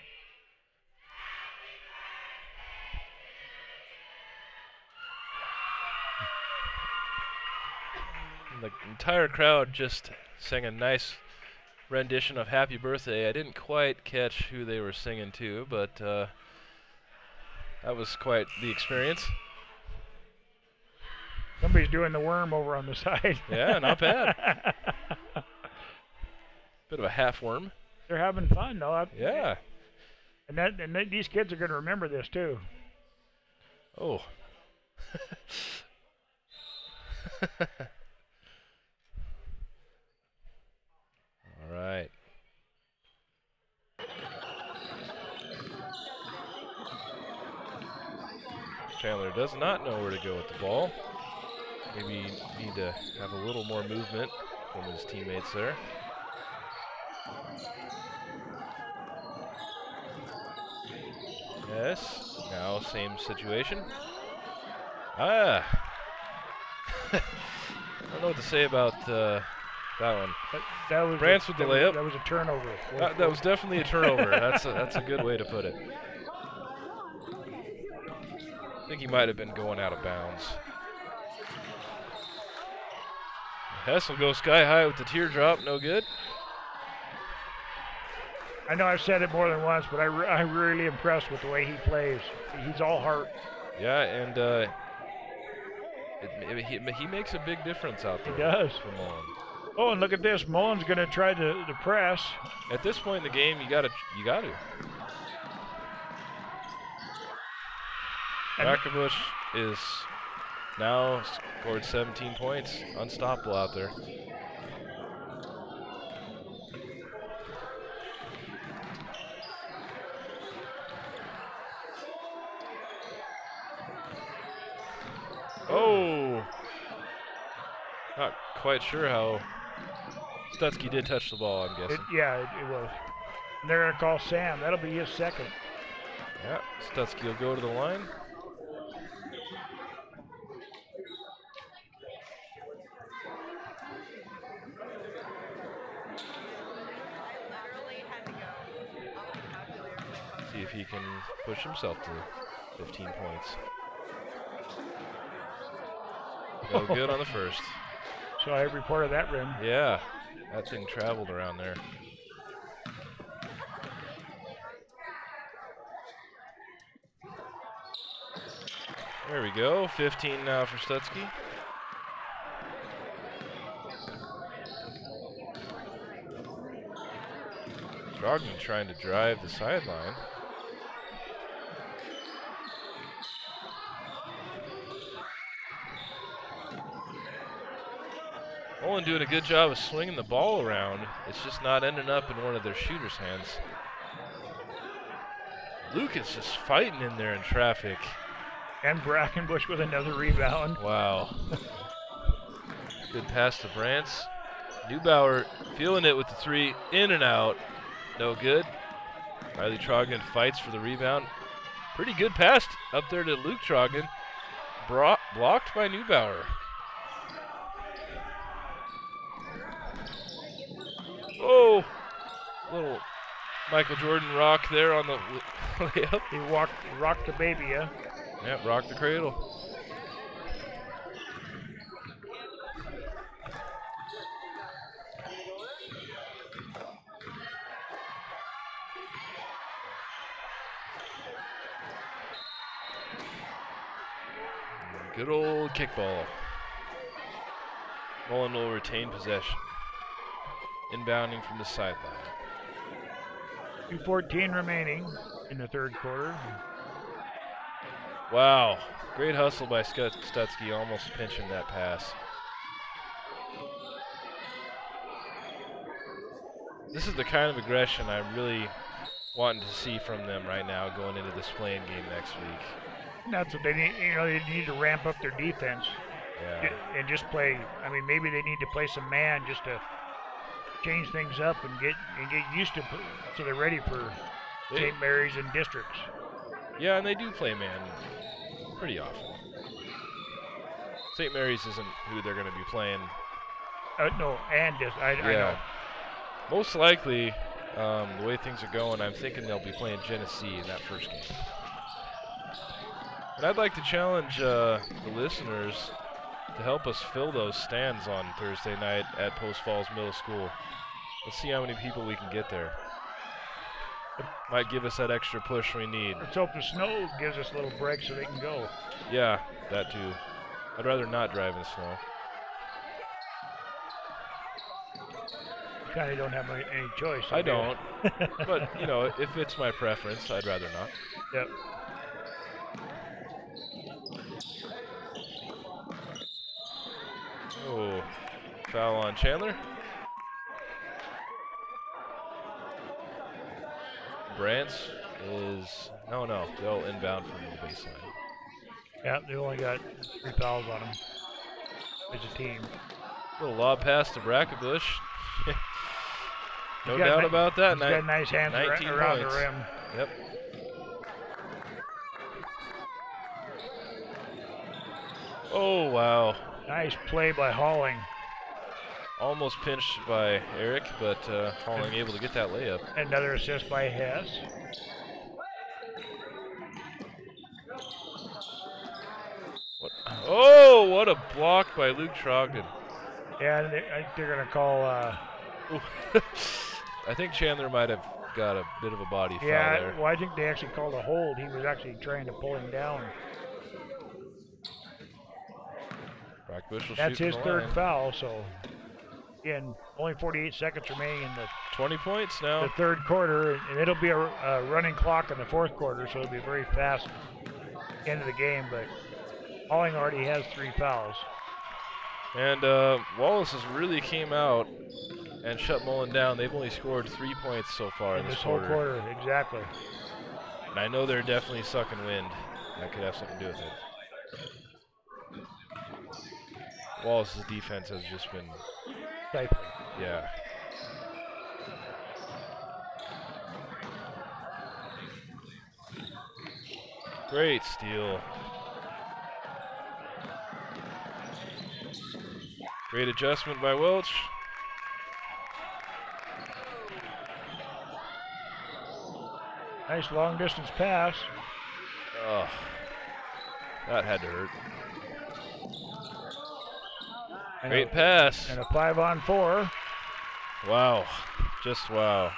And the entire crowd just sang a nice rendition of Happy Birthday. I didn't quite catch who they were singing to, but that was quite the experience. Somebody's doing the worm over on the side. Yeah, not bad. Bit of a half worm. They're having fun, though. Yeah. And these kids are going to remember this, too. Oh. All right. Chandler does not know where to go with the ball. Maybe need to have a little more movement from his teammates there. Yes, now same situation. I don't know what to say about that one. That was Brantz with the layup. That was a turnover. That was definitely a turnover. That's a good way to put it. I think he might have been going out of bounds. Hess will go sky high with the teardrop. No good. I know I've said it more than once, but I'm really impressed with the way he plays. He's all heart. Yeah, and he makes a big difference out there. He does. For Mullan. Oh, and look at this. Mullan's going to try to press. At this point in the game, you got to. Brackenbush is now scored 17 points. Unstoppable out there. Oh! Not quite sure how Stutzky did touch the ball, I'm guessing. It was. And they're going to call Sam. That'll be his second. Yeah, Stutzky will go to the line. See if he can push himself to 15 points. No good on the first. So I reported that rim. Yeah, that thing traveled around there. There we go, 15 now for Stutzky. Drogman trying to drive the sideline. Mullan doing a good job of swinging the ball around. It's just not ending up in one of their shooters' hands. Lucas just fighting in there in traffic. And Brackenbush with another rebound. Wow. Good pass to Brantz. Neubauer feeling it with the three, in and out. No good. Riley Trogdon fights for the rebound. Pretty good pass up there to Luke Trogdon. Blocked by Neubauer. Oh, little Michael Jordan rock there on the layup. He rocked the baby, yeah? Yeah, rocked the cradle. Good old kickball. Mullan will retain possession. Inbounding from the sideline. 2:14 remaining in the third quarter. Wow. Great hustle by Stutzky, almost pinching that pass. This is the kind of aggression I'm really wanting to see from them right now going into this playing game next week. And that's what they need. You know, they need to ramp up their defense. Yeah. And just play. I mean, maybe they need to play some man just to change things up and get used to, so they're ready for St. Mary's and districts. Yeah, and they do play man pretty often. St. Mary's isn't who they're going to be playing. No, and I know. Most likely, the way things are going, I'm thinking they'll be playing Genesee in that first game. And I'd like to challenge the listeners to help us fill those stands on Thursday night at Post Falls Middle School. Let's see how many people we can get there. Might give us that extra push we need. Let's hope the snow gives us a little break so they can go. Yeah, that too. I'd rather not drive in the snow. You kind of don't have any choice. I don't. But, you know, if it's my preference, I'd rather not. Yep. Oh, foul on Chandler. Brantz is, no, they'll inbound from the baseline. Yeah, they only got 3 fouls on them as a team. Little lob pass to Brackenbush. No doubt about that. He's got nice hands around the rim. Yep. Oh, wow. Nice play by Halling. Almost pinched by Eric, but Halling able to get that layup. Another assist by Hess. What a block by Luke Trogdon. Yeah, I think they're going to call... I think Chandler might have got a bit of a body foul there. Yeah, well, I think they actually called a hold. He was actually trying to pull him down. That's his third foul, so... Again, only 48 seconds remaining in the 20 points now. The third quarter, and it'll be a running clock in the fourth quarter, so it'll be a very fast end of the game. But Halling already has 3 fouls. And Wallace has really came out and shut Mullan down. They've only scored 3 points so far in this whole quarter. Exactly. And I know they're definitely sucking wind. That could have something to do with it. Wallace's defense has just been stifling. Yeah. Great steal. Great adjustment by Welch. Nice long distance pass. Oh, that had to hurt. Great pass. And a 5-on-4. Wow. Just wow.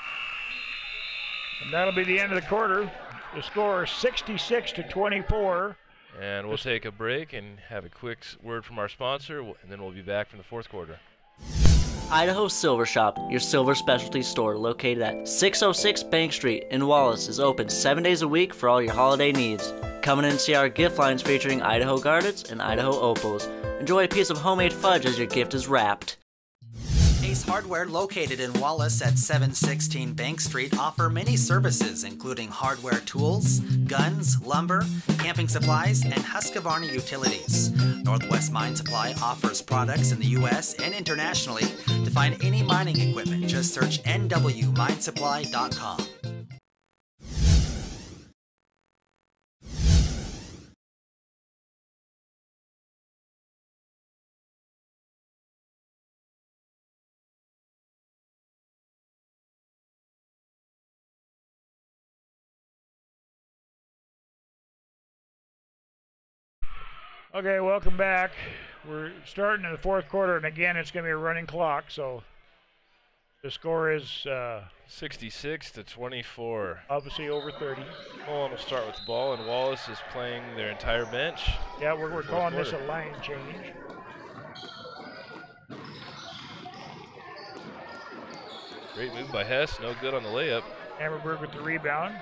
And that'll be the end of the quarter. The score is 66-24. And we'll take a break and have a quick word from our sponsor, and then we'll be back from the fourth quarter. Idaho Silver Shop, your silver specialty store located at 606 Bank Street in Wallace, is open 7 days a week for all your holiday needs. Come in and see our gift lines featuring Idaho Gardens and Idaho Opals. Enjoy a piece of homemade fudge as your gift is wrapped. Ace Hardware, located in Wallace at 716 Bank Street, offer many services including hardware tools, guns, lumber, camping supplies, and Husqvarna utilities. Northwest Mine Supply offers products in the U.S. and internationally. To find any mining equipment, just search nwminesupply.com. Okay, welcome back. We're starting in the fourth quarter, and again, it's going to be a running clock, so The score is 66 to 24. obviously over 30. Mullan will start with the ball, and Wallace is playing their entire bench. Yeah, we're calling this a quarter. line change. Great move by Hess, no good on the layup. Hammerberg with the rebound.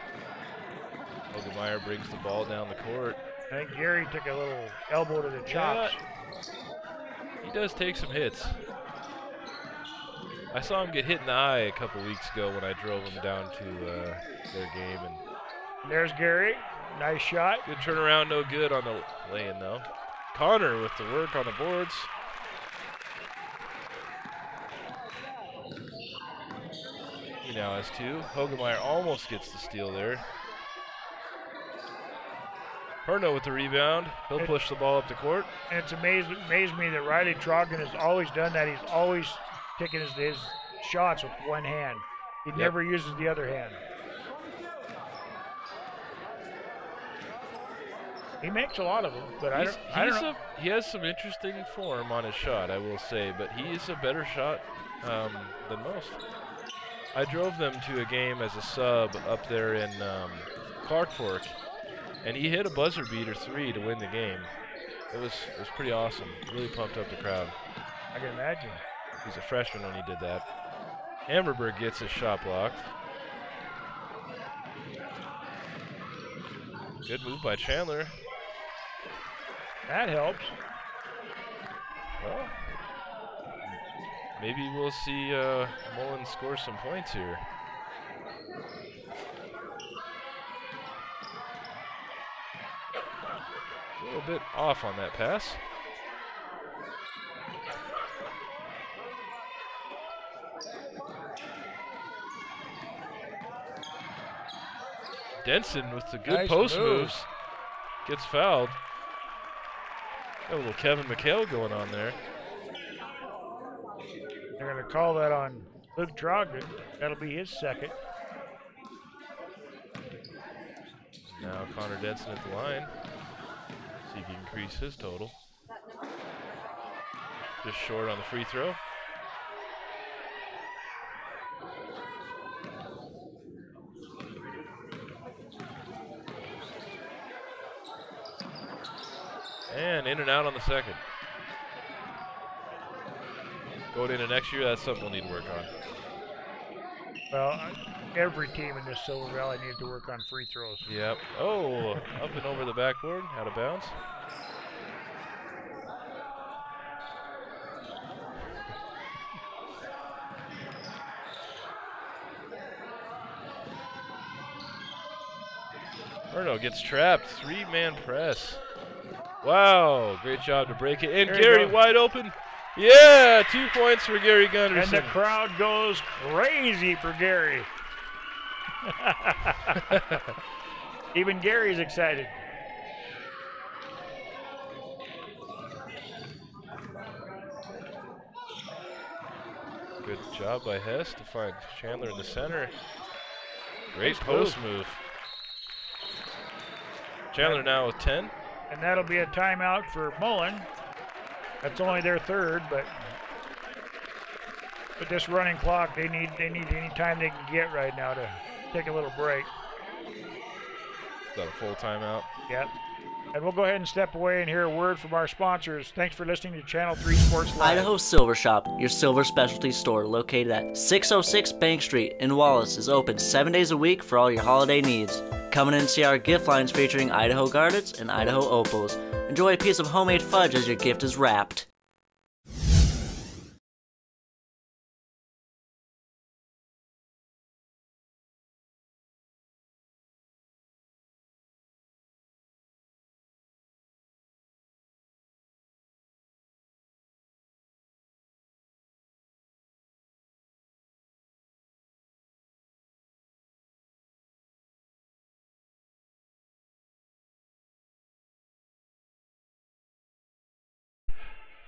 Hogemeyer brings the ball down the court. I think Gary took a little elbow to the chops. He does take some hits. I saw him get hit in the eye a couple weeks ago when I drove him down to their game. And there's Gary. Nice shot. good turnaround, no good on the lay-in though. Connor with the work on the boards. He now has two. Hogemeyer almost gets the steal there. Perno with the rebound. He'll push the ball up the court. And it's amazed me that Riley Trogan has always done that. He's always taking his shots with one hand. He never uses the other hand. He makes a lot of them, but I don't know. He has some interesting form on his shot, I will say, but he is a better shot than most. I drove them to a game as a sub up there in Clark Fork, and he hit a buzzer beater 3 to win the game. It was pretty awesome. Really pumped up the crowd. I can imagine. He's a freshman when he did that. Hammerberg gets his shot blocked. Good move by Chandler. That helps. Well, maybe we'll see Mullan score some points here. A little bit off on that pass. Denson with the good Nice post move. moves. Gets fouled. Got a little Kevin McHale going on there. They're going to call that on Luke Trogdon. That'll be his second. Now Connor Denson at the line. See if he can increase his total. Just short on the free throw. And in and out on the second. Going into next year, that's something we'll need to work on. Well, every team in this Silver Valley needs to work on free throws. Yep. Oh, up and over the backboard, out of bounds. Perno gets trapped. 3-man press. Wow, great job to break it. And Gary wide open. Yeah, 2 points for Gary Gunderson. And the crowd goes crazy for Gary. Even Gary's excited. Good job by Hess to find Chandler in the center. Great post move. Chandler now with 10. And that'll be a timeout for Mullan. That's only their third, but with this running clock, they need any time they can get right now to take a little break. Is that a full timeout? Yep. And we'll go ahead and step away and hear a word from our sponsors. Thanks for listening to Channel 3 Sports Live. Idaho Silver Shop, your silver specialty store located at 606 Bank Street in Wallace, is open 7 days a week for all your holiday needs. Come in and see our gift lines featuring Idaho Garnets and Idaho Opals. Enjoy a piece of homemade fudge as your gift is wrapped.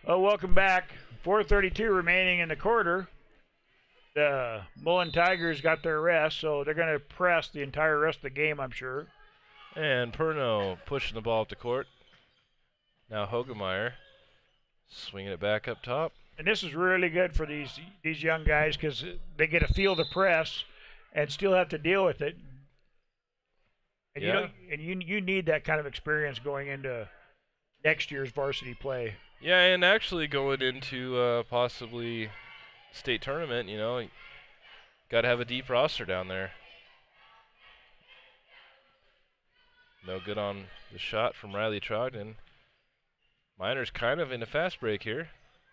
Well, welcome back. 4:32 remaining in the quarter. The Mullan Tigers got their rest, so they're going to press the entire rest of the game, I'm sure. And Perno pushing the ball up the court. Now Hogemeyer swinging it back up top. And this is really good for these young guys because they get to feel the press and still have to deal with it. And you need that kind of experience going into next year's varsity play. Yeah, and actually going into possibly state tournament, you know, got to have a deep roster down there. No good on the shot from Riley Trogdon. Miners kind of in a fast break here,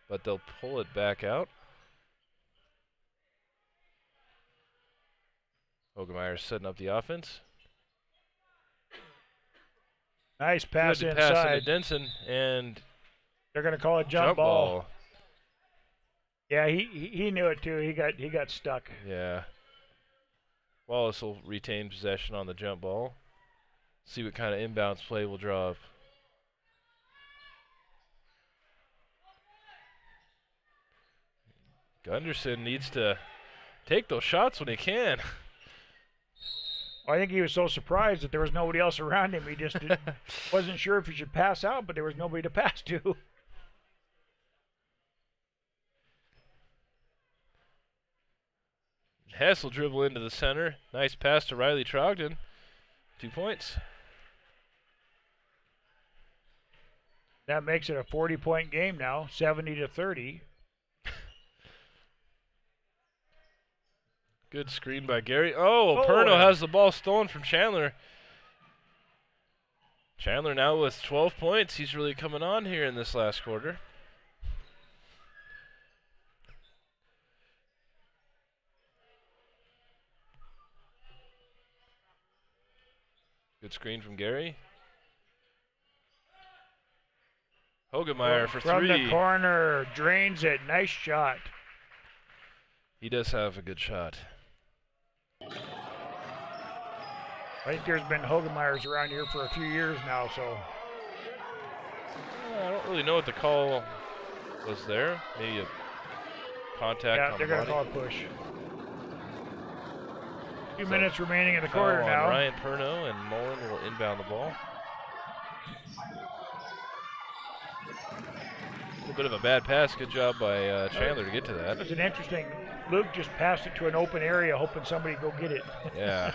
but they'll pull it back out. Hogemeyer setting up the offense. Nice pass Good inside. pass into Denson, and they're going to call it jump ball. Yeah, he knew it too. He got stuck. Yeah. Wallace will retain possession on the jump ball. See what kind of inbounds play we'll draw up. Gunderson needs to take those shots when he can. I think he was so surprised that there was nobody else around him. He just wasn't sure if he should pass out, but there was nobody to pass to. Hess will dribble into the center. Nice pass to Riley Trogdon. 2 points. That makes it a 40-point game now, 70-30. Good screen by Gary. Oh, Perno has the ball stolen from Chandler. Chandler now with 12 points. He's really coming on here in this last quarter. Good screen from Gary. Hogemeyer for from 3. From the corner, drains it. Nice shot. He does have a good shot. I think there's been Hogemeyers around here for a few years now, so. I don't really know what the call was there. Maybe a contact on the body. Yeah, they're going to call a push. 2 minutes remaining in the quarter now. Ryan Perno, and Mullan will inbound the ball. A little bit of a bad pass. Good job by Chandler to get to that. It's an interesting. Luke just passed it to an open area, hoping somebody would go get it. Yeah.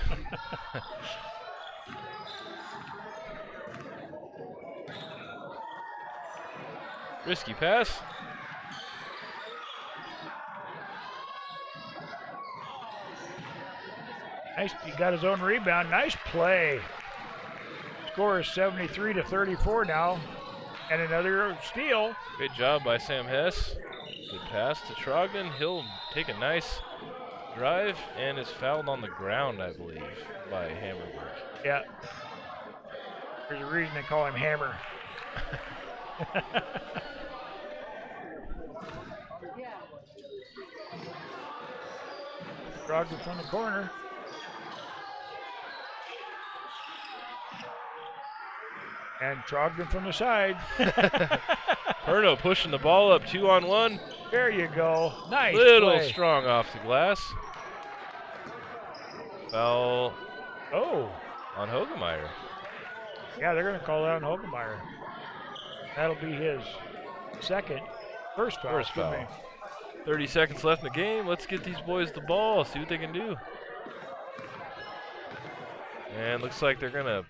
Risky pass. Nice. He got his own rebound. Nice play. Score is 73-34 now. And another steal. Great job by Sam Hess. Good pass to Trogdon. He'll take a nice drive and is fouled on the ground, I believe, by Hammerberg. Yeah. There's a reason they call him Hammer. Trogdon from the corner. And Trogdon from the side. Perno pushing the ball up 2-on-1. There you go. Nice Little play. strong off the glass. Foul. On Hogemeyer. Yeah, they're going to call that on Hogemeyer. That'll be his first foul. First foul. 30 seconds left in the game. Let's get these boys the ball, see what they can do. And looks like they're going to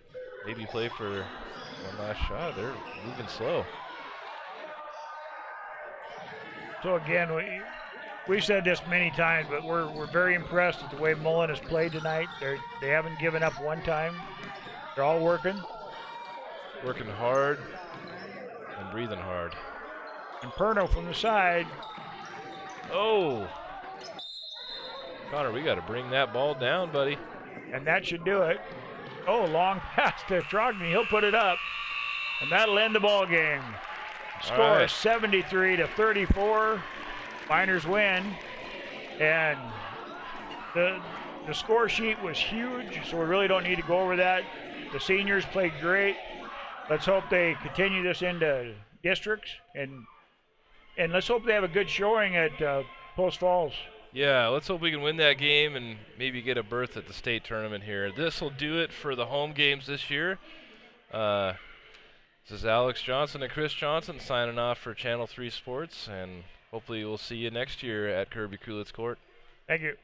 maybe play for one last shot. They're moving slow. So again, we've said this many times, but we're very impressed with the way Mullan has played tonight. They haven't given up one time. They're all working. Working hard and breathing hard. And Perno from the side. Oh. Connor, we got to bring that ball down, buddy. And that should do it. Oh, long pass to Trogdon. He'll put it up. And that'll end the ball game. Score is 73-34. Miners win. And the score sheet was huge, so we really don't need to go over that. The seniors played great. Let's hope they continue this into districts, and let's hope they have a good showing at Post Falls. Yeah, let's hope we can win that game and maybe get a berth at the state tournament here. This will do it for the home games this year. This is Alex Johnson and Chris Johnson signing off for Channel 3 Sports, and hopefully we'll see you next year at Kirby Krulitz Court. Thank you.